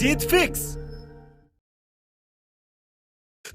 जीत fix.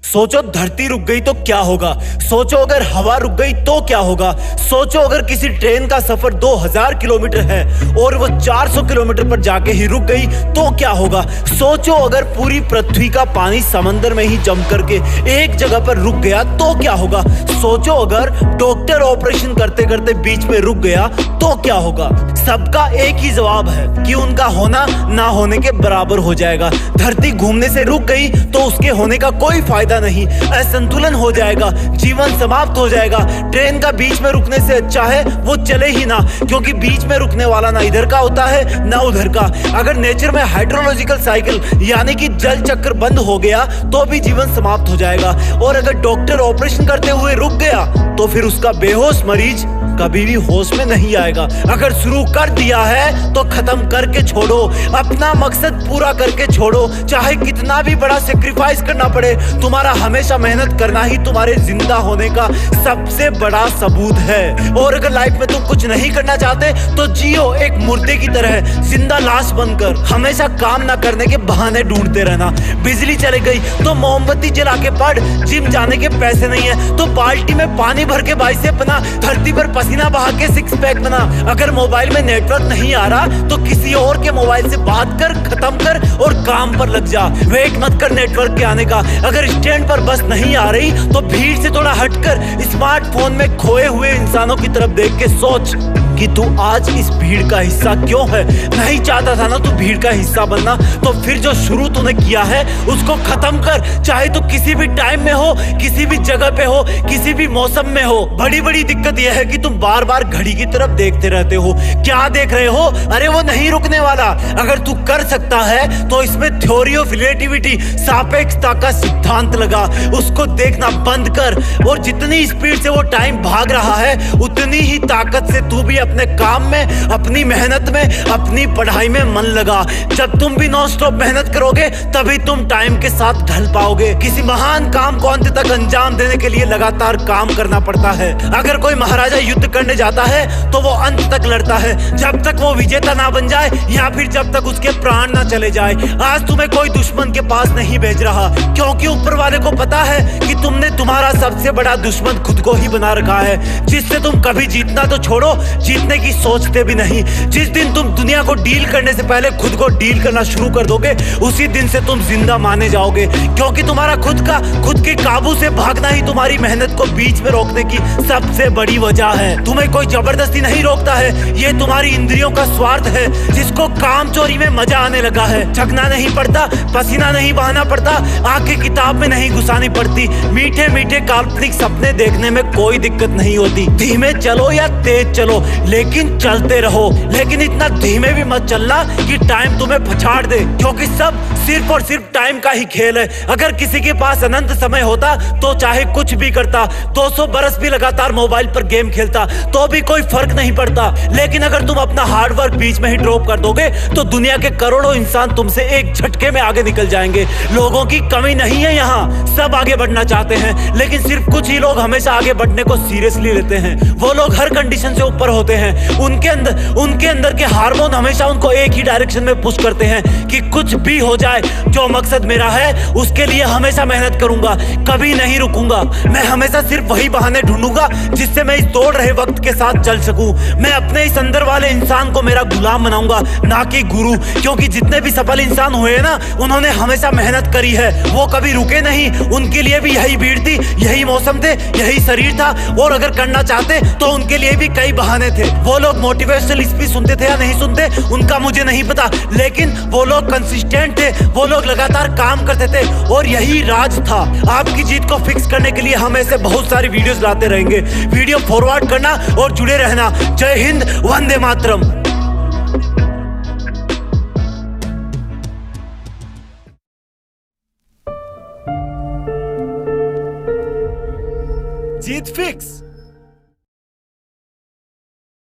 सोचो धरती रुक गई तो क्या होगा। सोचो अगर हवा रुक गई तो क्या होगा। सोचो अगर किसी ट्रेन का सफर 2000 किलोमीटर है और वो 400 किलोमीटर पर जाके ही रुक गई तो क्या होगा। सोचो अगर पूरी पृथ्वी का पानी समंदर में ही जम करके एक जगह पर रुक गया तो क्या होगा। सोचो अगर डॉक्टर ऑपरेशन करते करते बीच में रुक गया तो क्या होगा। सबका एक ही जवाब है कि उनका होना ना होने के बराबर हो जाएगा। धरती घूमने से रुक गई तो उसके होने का कोई फायदा नहीं, असंतुलन हो जाएगा, जीवन समाप्त हो जाएगा। ट्रेन का बीच में रुकने से अच्छा है वो चले ही ना, क्योंकि बीच में रुकने वाला ना इधर का होता है ना उधर का। अगर नेचर में हाइड्रोलॉजिकल साइकिल यानी कि जल चक्र बंद हो गया तो भी जीवन समाप्त हो जाएगा। और अगर डॉक्टर ऑपरेशन करते हुए रुक गया तो फिर उसका बेहोश मरीज कभी भी होश में नहीं आएगा। अगर शुरू कर दिया है तो खत्म करके छोड़ो, अपना मकसद पूरा करके छोड़ो, चाहे कितना भी बड़ा सेक्रीफाइस करना पड़े। तुम्हारा हमेशा मेहनत करना ही तुम्हारे जिंदा होने का सबसे बड़ा सबूत है। और अगर लाइफ में तुम कुछ नहीं करना चाहते तो जियो एक मुर्दे की तरह, जिंदा लाश बनकर। हमेशा काम ना करने के बहाने ढूंढते रहना। बिजली चली गई तो मोमबत्ती जला के पढ़, जिम जाने के पैसे नहीं है तो बाल्टी में पानी भर के बाइसेप बना, धरती पर पसीना बहा के सिक्स पैक बना। अगर मोबाइल में नेटवर्क नहीं आ रहा तो किसी और के मोबाइल से बात कर, खत्म कर और काम पर लग जा। वेट मत कर नेटवर्क के आने का। अगर स्टैंड पर बस नहीं आ रही तो भीड़ से थोड़ा हटकर स्मार्टफोन में खोए हुए इंसानों की तरफ देख के सोच कि तू आज इस भीड़ का हिस्सा क्यों है। नहीं चाहता था ना तू भीड़ का हिस्सा बनना, तो फिर जो शुरू तूने किया है उसको खत्म कर। चाहे तू किसी भी टाइम में हो, किसी भी जगह पे हो, किसी भी मौसम में हो। बड़ी बड़ी दिक्कत यह है कि तुम बार बार घड़ी की तरफ देखते रहते हो। क्या देख रहे हो? अरे वो नहीं रुकने वाला। अगर तू कर सकता है तो इसमें थ्योरी ऑफ रिलेटिविटी, सापेक्षता का सिद्धांत लगा, उसको देखना बंद कर। और जितनी स्पीड से वो टाइम भाग रहा है उतनी ही ताकत से तू भी अपने काम में, अपनी मेहनत में, अपनी पढ़ाई में मन लगा। जब तुम भी नॉन स्टॉप मेहनत करोगे तभी तुम टाइम के साथ ढल पाओगे। किसी महान काम को अंत तक अंजाम देने के लिए लगातार काम करना पड़ता है। अगर कोई महाराजा युद्ध करने जाता है तो वो अंत तक लड़ता है, जब तक वो विजेता ना बन जाए या फिर जब तक उसके प्राण ना चले जाए। आज तुम्हें कोई दुश्मन के पास नहीं भेज रहा, क्योंकि ऊपर वाले को पता है कि तुमने तुम्हारा सबसे बड़ा दुश्मन खुद को ही बना रखा है, जिससे तुम कभी जीतना तो छोड़ो, जीतने की सोचते भी नहीं। जिस दिन तुम दुनिया को डील करने से पहले खुद को डील करना शुरू कर दोगे उसी दिन से तुम जिंदा माने जाओगे, क्योंकि तुम्हारा खुद के काबू से भागना ही तुम्हारी मेहनत को बीच में रोकने की सबसे बड़ी वजह है। तुम्हें कोई जबरदस्ती नहीं रोकता है, ये तुम्हारी इंद्रियों का स्वार्थ है, जिसको काम चोरी में मजा आने लगा है। थकना नहीं पड़ता, पसीना नहीं बहाना पड़ता, आंखें किताब में नहीं घुसानी पड़ती, मीठे मीठे काल्पनिक सपने देखने में कोई दिक्कत नहीं होती। धीमे चलो या तेज चलो लेकिन चलते रहो, लेकिन इतना धीमे भी मत चलना कि टाइम तुम्हें पछाड़ दे, क्योंकि सब सिर्फ और सिर्फ टाइम का ही खेल है। अगर किसी के पास अनंत समय होता तो चाहे कुछ भी करता, 200 बरस भी लगातार मोबाइल पर गेम खेलता तो भी कोई फर्क नहीं पड़ता। लेकिन अगर तुम अपना हार्डवर्क बीच में ही ड्रॉप कर दोगे तो दुनिया के करोड़ों इंसान तुमसे एक झटके में आगे निकल जाएंगे। लोगों की कमी नहीं है यहाँ, सब आगे बढ़ना चाहते हैं, लेकिन सिर्फ कुछ ही लोग हमेशा आगे बढ़ने को सीरियसली लेते हैं। वो लोग हर कंडीशन से ऊपर होते हैं, उनके अंदर के हार्मोन हमेशा उनको एक ही डायरेक्शन में पुश करते हैं कि कुछ भी हो जाए, जो मकसद मेरा है उसके लिए हमेशा मेहनत करूंगा, कभी नहीं रुकूंगा। मैं हमेशा सिर्फ वही बहाने ढूंढूंगा जिससे मैं इस दौड़ रहे वक्त के साथ चल सकूं। मैं अपने इस अंदर वाले इंसान को मेरा गुलाम बनाऊंगा, ना कि गुरु, क्योंकि जितने भी सफल इंसान हुए ना उन्होंने हमेशा मेहनत करी है, वो कभी रुके नहीं। उनके लिए भी यही भीड़ थी, यही मौसम थे, यही शरीर था, और अगर करना चाहते तो उनके लिए भी कई बहाने थे। वो लोग मोटिवेशनल स्पीच सुनते थे या नहीं सुनते उनका मुझे नहीं पता, लेकिन वो लोग कंसिस्टेंट थे, वो लोग लगातार काम करते थे, और यही राज था। आपकी जीत को फिक्स करने के लिए हम ऐसे बहुत सारी वीडियोस लाते रहेंगे। वीडियो फॉरवर्ड करना और जुड़े रहना। जय हिंद, वंदे मातरम। जीत फिक्स।